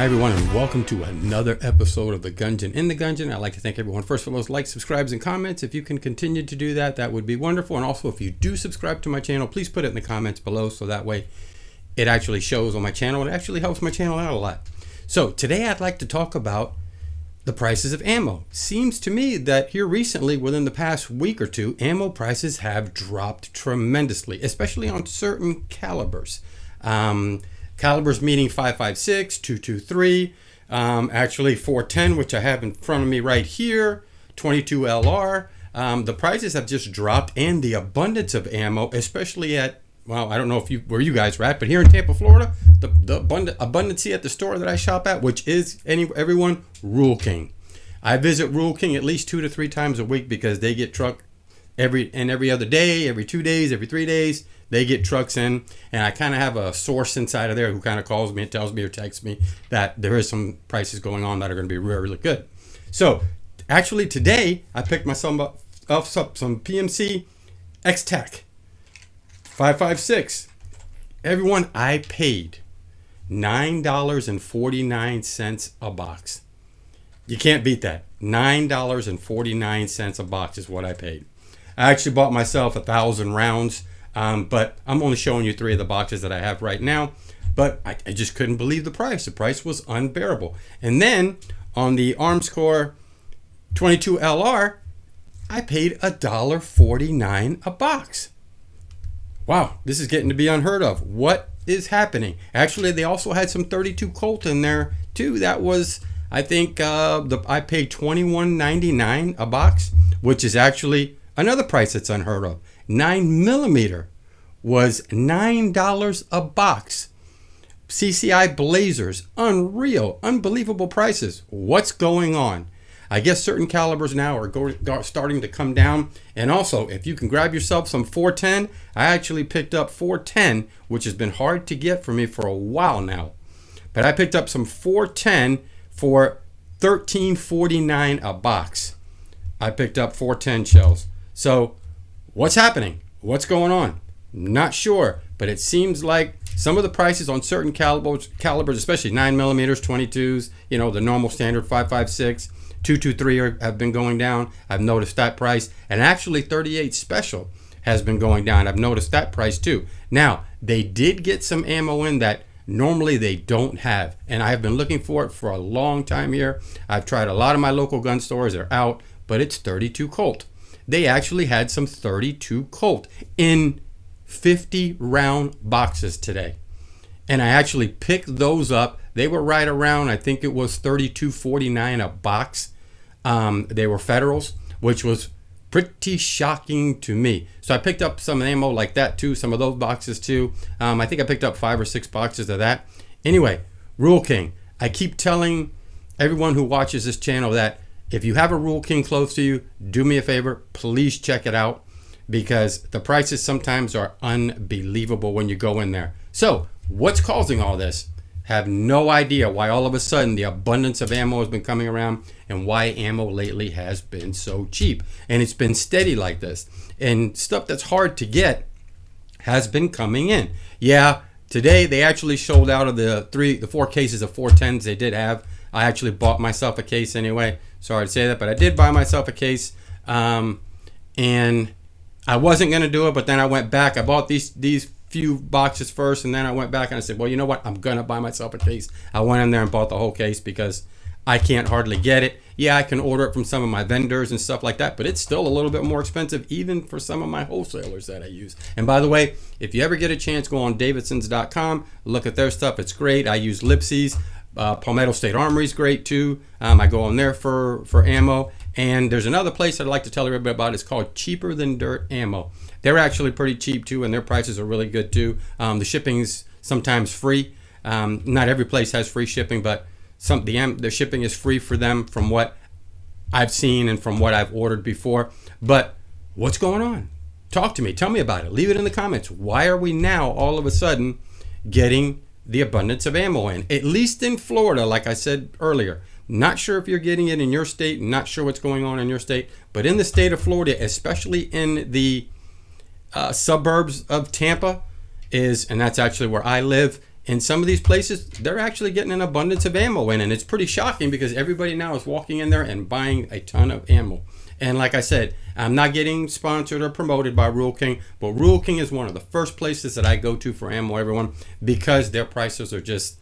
Hi everyone, and welcome to another episode of The Gungeon in the Gungeon. I'd like to thank everyone first for those likes, subscribes, and comments. If you can continue to do that, that would be wonderful. And also, if you do subscribe to my channel, please put it in the comments below so that way it actually shows on my channel. It actually helps my channel out a lot. So today I'd like to talk about the prices of ammo. Seems to me that here recently, within the past week or two, ammo prices have dropped tremendously, especially on certain calibers. Calibers meaning 5.56, 223, actually 410, which I have in front of me right here, 22 LR. The prices have just dropped, and the abundance of ammo, especially at, well, I don't know if where you guys are at, but here in Tampa, Florida, the abundancy at the store that I shop at, which is everyone, Rural King. I visit Rural King at least 2 to 3 times a week because they get truck every other day, every 2 days, every 3 days. They get trucks in, and I kind of have a source inside of there who kind of calls me and tells me or texts me that there is some prices going on that are going to be really, really good. So actually today I picked myself up some PMC X-Tech 5.56. Everyone, I paid $9.49 a box. You can't beat that. $9.49 a box is what I paid. I actually bought myself 1,000 rounds. But I'm only showing you 3 of the boxes that I have right now. But I just couldn't believe the price. The price was unbearable. And then on the Armscore 22 LR, I paid $1.49 a box. Wow, this is getting to be unheard of. What is happening? Actually, they also had some 32 Colt in there too. That was, I think, I paid $21.99 a box, which is actually another price that's unheard of. 9mm was $9 a box. CCI Blazers, unreal, unbelievable prices. What's going on? I guess certain calibers now are starting to come down. And also, if you can grab yourself some 410, I actually picked up 410, which has been hard to get for me for a while now. But I picked up some 410 for $13.49 a box. I picked up 410 shells. So what's happening? What's going on? Not sure, but it seems like some of the prices on certain calibers, especially 9mm, 22s, you know, the normal standard 5.56, 223 have been going down. I've noticed that price. And actually 38 Special has been going down. I've noticed that price too. Now, they did get some ammo in that normally they don't have. And I have been looking for it for a long time here. I've tried a lot of my local gun stores. They're out, but it's 32 Colt. They actually had some 32 Colt in 50 round boxes today. And I actually picked those up. They were right around, I think it was $32.49 a box. They were Federals, which was pretty shocking to me. So I picked up some ammo like that too, some of those boxes too. I think I picked up 5 or 6 boxes of that. Anyway, Rural King. I keep telling everyone who watches this channel that if you have a Rural King close to you, do me a favor, please check it out because the prices sometimes are unbelievable when you go in there. So what's causing all this? Have no idea why all of a sudden the abundance of ammo has been coming around and why ammo lately has been so cheap. And it's been steady like this. And stuff that's hard to get has been coming in. Yeah, today they actually sold out of the 4 cases of 410s they did have. I actually bought myself a case anyway. Sorry to say that, but I did buy myself a case. And I wasn't going to do it, but then I went back. I bought these few boxes first, and then I went back and I said, well, you know what? I'm going to buy myself a case. I went in there and bought the whole case because I can't hardly get it. Yeah, I can order it from some of my vendors and stuff like that, but it's still a little bit more expensive even for some of my wholesalers that I use. And by the way, if you ever get a chance, go on davidsons.com, look at their stuff. It's great. I use Lipsy's. Palmetto State Armory is great too. I go on there for ammo. And there's another place I'd like to tell everybody about. It's called Cheaper Than Dirt Ammo. They're actually pretty cheap too, and their prices are really good too. The shipping's sometimes free. Not every place has free shipping, but the shipping is free for them from what I've seen and from what I've ordered before. But what's going on? Talk to me. Tell me about it. Leave it in the comments. Why are we now all of a sudden getting the abundance of ammo in? At least in Florida, like I said earlier. Not sure if you're getting it in your state. Not sure what's going on in your state. But in the state of Florida, especially in the suburbs of Tampa, and that's actually where I live, in some of these places, they're actually getting an abundance of ammo in. And it's pretty shocking because everybody now is walking in there and buying a ton of ammo. And like I said, I'm not getting sponsored or promoted by Rural King, but Rural King is one of the first places that I go to for ammo, everyone, because their prices are just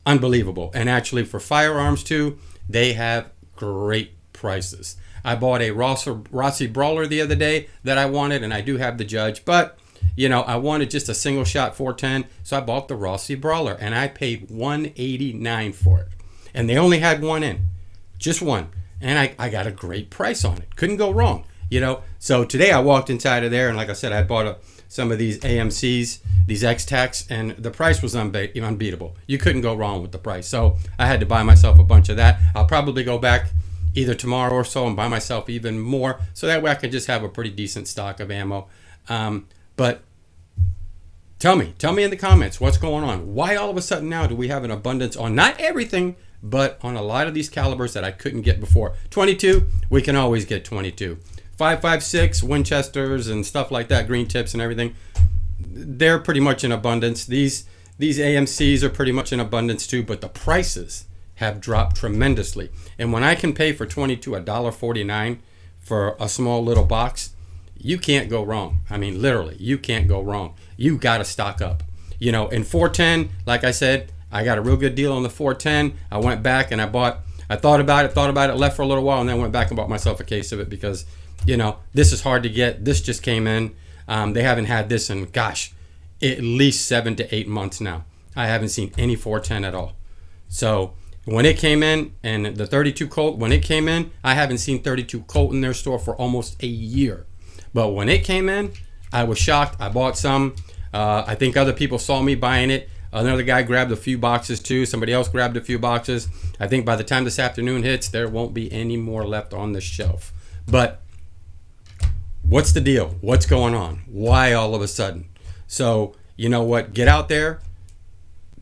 unbelievable. And actually for firearms too, they have great prices. I bought a Rossi Brawler the other day that I wanted, and I do have the Judge, but you know, I wanted just a single shot 410, so I bought the Rossi Brawler, and I paid $189 for it. And they only had one in, just one. And I got a great price on it. Couldn't go wrong, you know. So today I walked inside of there, and like I said, I bought some of these AMCs, these X-Tacs, and the price was unbeatable. You couldn't go wrong with the price. So I had to buy myself a bunch of that. I'll probably go back either tomorrow or so and buy myself even more, so that way I can just have a pretty decent stock of ammo. But tell me in the comments what's going on. Why all of a sudden now do we have an abundance on not everything, but on a lot of these calibers that I couldn't get before? 22, we can always get 22. 5.56 Winchesters and stuff like that, green tips and everything, they're pretty much in abundance. These AMCs are pretty much in abundance too, but the prices have dropped tremendously. And when I can pay for 22 $1.49 for a small little box, you can't go wrong. I mean, literally, you can't go wrong. You got to stock up. You know, in 410, like I said, I got a real good deal on the 410. I went back and I thought about it, left for a little while, and then went back and bought myself a case of it because, you know, this is hard to get. This just came in. They haven't had this in, gosh, at least 7 to 8 months now. I haven't seen any 410 at all. So when it came in, and the 32 Colt, when it came in, I haven't seen 32 Colt in their store for almost a year. But when it came in, I was shocked. I bought some. I think other people saw me buying it. Another guy grabbed a few boxes too. Somebody else grabbed a few boxes. I think by the time this afternoon hits, there won't be any more left on the shelf. But what's the deal? What's going on? Why all of a sudden? So, you know what? Get out there.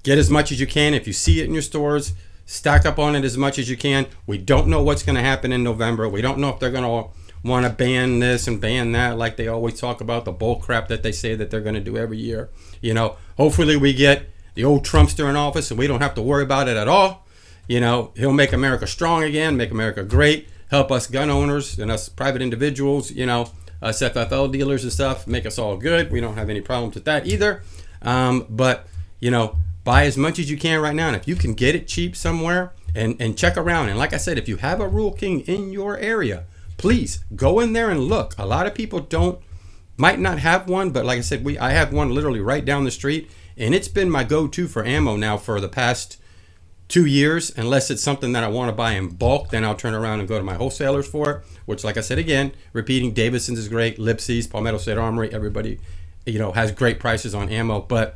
Get as much as you can. If you see it in your stores, stack up on it as much as you can. We don't know what's going to happen in November. We don't know if they're going to want to ban this and ban that like they always talk about, the bull crap that they say that they're going to do every year. You know, hopefully we get the old Trumpster in office and we don't have to worry about it at all. You know, he'll make America strong again, make America great, help us gun owners and us private individuals, you know, us FFL dealers and stuff, make us all good. We don't have any problems with that either. But, you know, buy as much as you can right now. And if you can get it cheap somewhere and check around. And like I said, if you have a Rural King in your area, please go in there and look. A lot of people might not have one, but like I said, I have one literally right down the street, and it's been my go-to for ammo now for the past 2 years. Unless it's something that I want to buy in bulk, then I'll turn around and go to my wholesalers for it, which, like I said, again, repeating, Davidson's is great, Lipsy's, Palmetto State Armory, everybody, you know, has great prices on ammo. But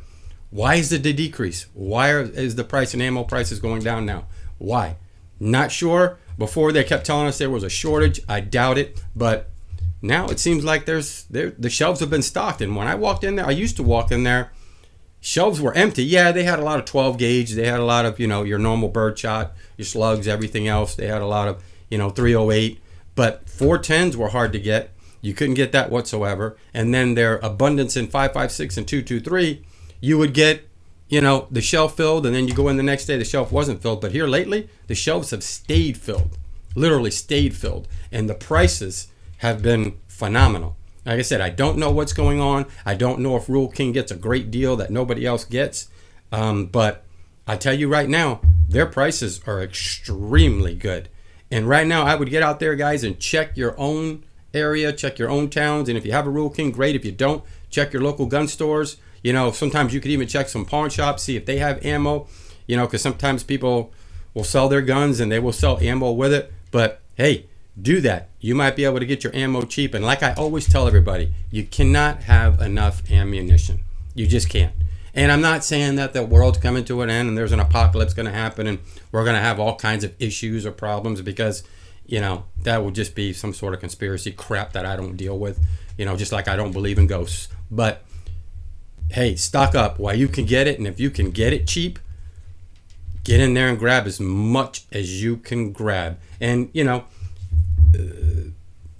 why is it the decrease? Why is the price in ammo prices going down now? Why? Not sure. Before they kept telling us there was a shortage. I doubt it, but now it seems like the shelves have been stocked. And when I walked in there, I used to walk in there, shelves were empty. Yeah, they had a lot of 12 gauge. They had a lot of, you know, your normal birdshot, your slugs, everything else. They had a lot of, you know, 308, but 410s were hard to get. You couldn't get that whatsoever. And then their abundance in 5.56 and 2.23, you would get, you know, the shelf filled, and then you go in the next day, the shelf wasn't filled. But here lately, the shelves have stayed filled, literally stayed filled. And the prices have been phenomenal. Like I said, I don't know what's going on. I don't know if Rural King gets a great deal that nobody else gets. But I tell you right now, their prices are extremely good. And right now, I would get out there, guys, and check your own area, check your own towns. And if you have a Rural King, great. If you don't, check your local gun stores. You know, sometimes you could even check some pawn shops, see if they have ammo, you know, because sometimes people will sell their guns and they will sell ammo with it. But hey, do that. You might be able to get your ammo cheap. And like I always tell everybody, you cannot have enough ammunition. You just can't. And I'm not saying that the world's coming to an end and there's an apocalypse going to happen and we're going to have all kinds of issues or problems, because, you know, that would just be some sort of conspiracy crap that I don't deal with, you know, just like I don't believe in ghosts. But hey, stock up while you can get it. And if you can get it cheap, get in there and grab as much as you can grab. And, you know,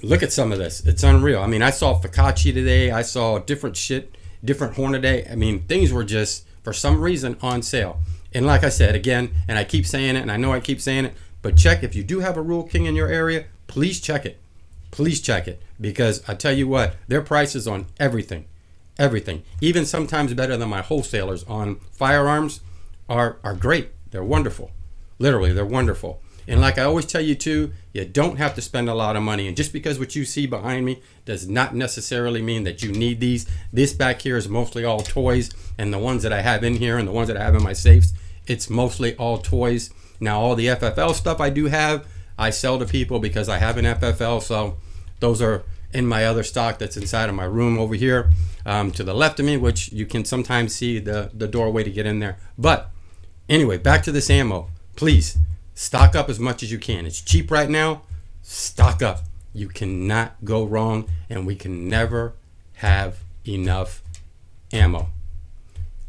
look at some of this. It's unreal. I mean, I saw Focaccia today. I saw different shit, different Hornady. I mean, things were just for some reason on sale. And like I said again, and I keep saying it, and I know I keep saying it, but check if you do have a Rural King in your area, please check it. Please check it, because I tell you what, their prices on everything, even sometimes better than my wholesalers on firearms, are great. They're wonderful. Literally, they're wonderful. And like I always tell you too, you don't have to spend a lot of money. And just because what you see behind me does not necessarily mean that you need these. This back here is mostly all toys, and the ones that I have in here and the ones that I have in my safes, it's mostly all toys. Now all the FFL stuff I do have, I sell to people because I have an FFL, so those are in my other stock that's inside of my room over here to the left of me, which you can sometimes see the doorway to get in there. But anyway, back to this ammo. Please stock up as much as you can. It's cheap right now. Stock up. You cannot go wrong, and we can never have enough ammo.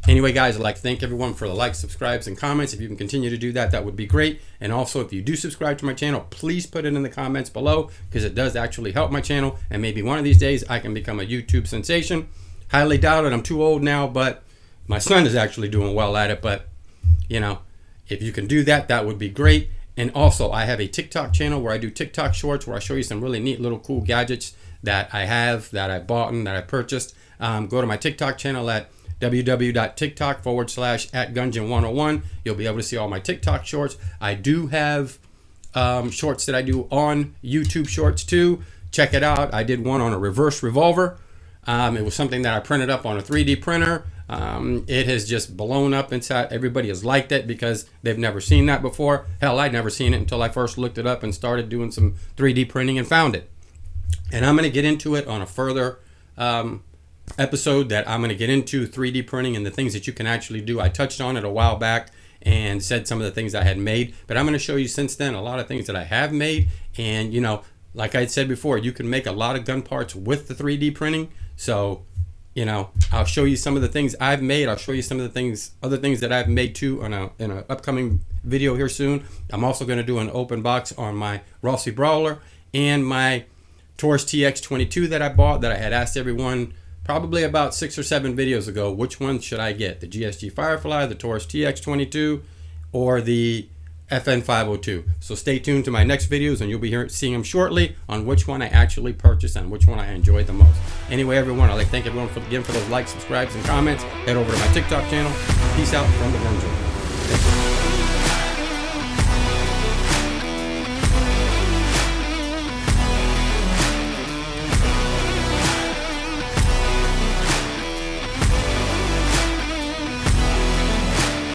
Anyway, guys, I'd like to thank everyone for the likes, subscribes, and comments. If you can continue to do that, that would be great. And also, if you do subscribe to my channel, please put it in the comments below, because it does actually help my channel. And maybe one of these days, I can become a YouTube sensation. Highly doubt it. I'm too old now, but my son is actually doing well at it. But, you know, if you can do that, that would be great. And also, I have a TikTok channel where I do TikTok shorts, where I show you some really neat little cool gadgets that I have, that I bought and that I purchased. Go to my TikTok channel at www.tiktok.com/@Gungeon101. You'll be able to see all my TikTok shorts. I do have shorts that I do on YouTube Shorts too. Check it out. I did one on a reverse revolver. It was something that I printed up on a 3D printer. It has just blown up inside. Everybody has liked it because they've never seen that before. Hell, I'd never seen it until I first looked it up and started doing some 3D printing and found it. And I'm going to get into it on a further episode, that I'm going to get into 3D printing and the things that you can actually do. I touched on it a while back and said some of the things I had made, but I'm going to show you since then a lot of things that I have made. And you know, like I had said before, you can make a lot of gun parts with the 3D printing. So, you know, I'll show you some of the things I've made. I'll show you some of the things, other things that I've made too in an upcoming video here soon. I'm also going to do an open box on my Rossi Brawler and my Taurus TX22 that I bought, that I had asked everyone probably about 6 or 7 videos ago, which one should I get? The GSG Firefly, the Taurus TX22, or the FN502. So stay tuned to my next videos, and you'll be seeing them shortly on which one I actually purchased and which one I enjoyed the most. Anyway, everyone, I'd like to thank everyone again for those likes, subscribes, and comments. Head over to my TikTok channel. Peace out from the Gun Joint.